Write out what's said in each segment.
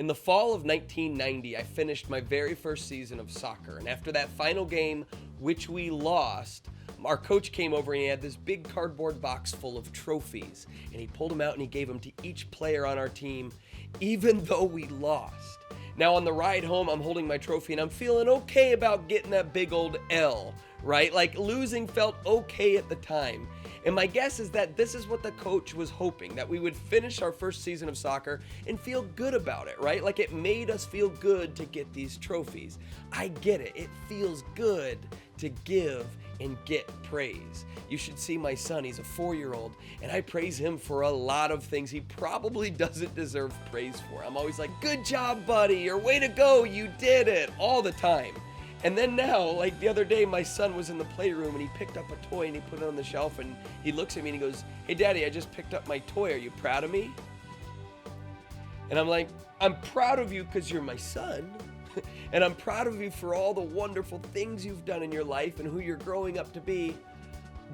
In the fall of 1990, I finished my very first season of soccer, and after that final game, which we lost, our coach came over and he had this big cardboard box full of trophies, and he pulled them out and he gave them to each player on our team, even though we lost. Now on the ride home, I'm holding my trophy and I'm feeling okay about getting that big old L, right? Like losing felt okay at the time. And my guess is that this is what the coach was hoping, that we would finish our first season of soccer and feel good about it, right? Like it made us feel good to get these trophies. I get it. It feels good to give and get praise. You should see my son. He's a 4-year-old, and I praise him for a lot of things he probably doesn't deserve praise for. I'm always like, good job, buddy, or way to go, you did it, all the time. And then now, like the other day, my son was in the playroom and he picked up a toy and he put it on the shelf and he looks at me and he goes, hey daddy, I just picked up my toy. Are you proud of me? And I'm like, I'm proud of you because you're my son. And I'm proud of you for all the wonderful things you've done in your life and who you're growing up to be.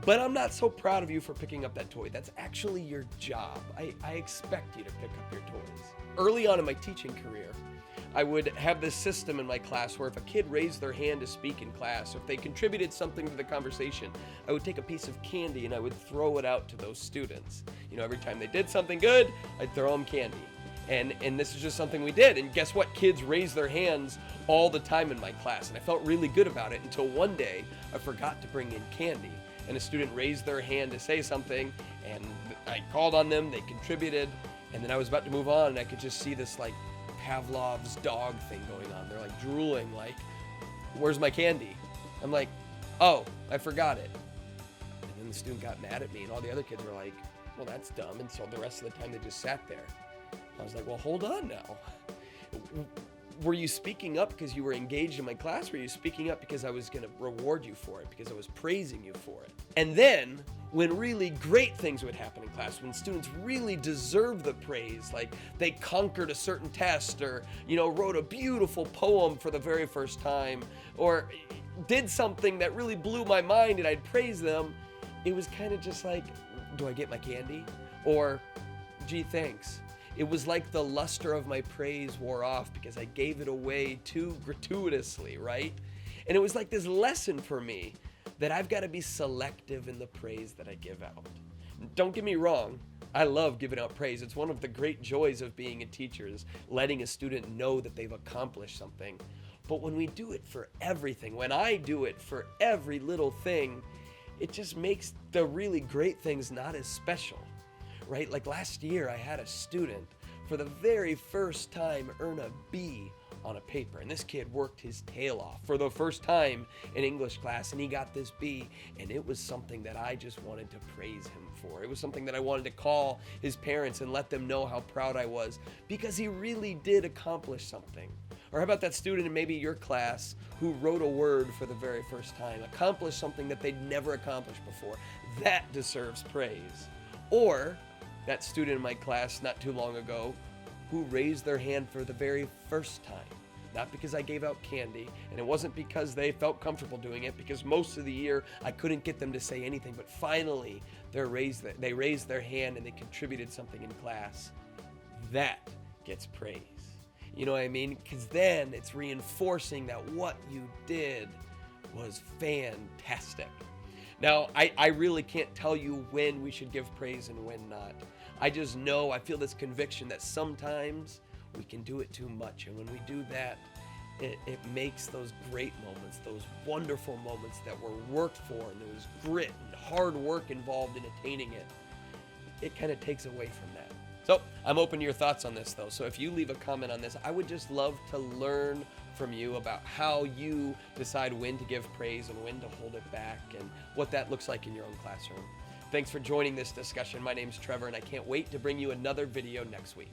But I'm not so proud of you for picking up that toy. That's actually your job. I expect you to pick up your toys. Early on in my teaching career, I would have this system in my class where if a kid raised their hand to speak in class, or if they contributed something to the conversation, I would take a piece of candy and I would throw it out to those students. You know, every time they did something good, I'd throw them candy. And this is just something we did. And guess what? Kids raised their hands all the time in my class. And I felt really good about it until one day I forgot to bring in candy. And a student raised their hand to say something, and I called on them, they contributed, and then I was about to move on, and I could just see this like Pavlov's dog thing going on. They're like drooling, like, where's my candy? I'm like, oh, I forgot it. And then the student got mad at me, and all the other kids were like, well, that's dumb. And so the rest of the time they just sat there. I was like, well, hold on now. Were you speaking up because you were engaged in my class? Were you speaking up because I was going to reward you for it, because I was praising you for it? And then when really great things would happen in class, when students really deserve the praise, like they conquered a certain test, or, you know, wrote a beautiful poem for the very first time, or did something that really blew my mind and I'd praise them, it was kind of just like, do I get my candy? Or, gee, thanks. It was like the luster of my praise wore off because I gave it away too gratuitously, right? And it was like this lesson for me that I've got to be selective in the praise that I give out. Don't get me wrong, I love giving out praise. It's one of the great joys of being a teacher, is letting a student know that they've accomplished something. But when we do it for everything, when I do it for every little thing, it just makes the really great things not as special. Right? Like last year, I had a student for the very first time earn a B on a paper. And this kid worked his tail off for the first time in English class, and he got this B. And it was something that I just wanted to praise him for. It was something that I wanted to call his parents and let them know how proud I was, because he really did accomplish something. Or how about that student in maybe your class who wrote a word for the very first time, accomplished something that they'd never accomplished before? That deserves praise. Or that student in my class not too long ago who raised their hand for the very first time. Not because I gave out candy, and it wasn't because they felt comfortable doing it, because most of the year I couldn't get them to say anything, but finally they raised their hand and they contributed something in class. That gets praise. You know what I mean? Because then it's reinforcing that what you did was fantastic. Now, I really can't tell you when we should give praise and when not. I just know, I feel this conviction that sometimes we can do it too much. And when we do that, it makes those great moments, those wonderful moments that were worked for, and there was grit and hard work involved in attaining it, it kind of takes away from that. So I'm open to your thoughts on this, though. So if you leave a comment on this, I would just love to learn from you about how you decide when to give praise and when to hold it back, and what that looks like in your own classroom. Thanks for joining this discussion. My name's Trevor, and I can't wait to bring you another video next week.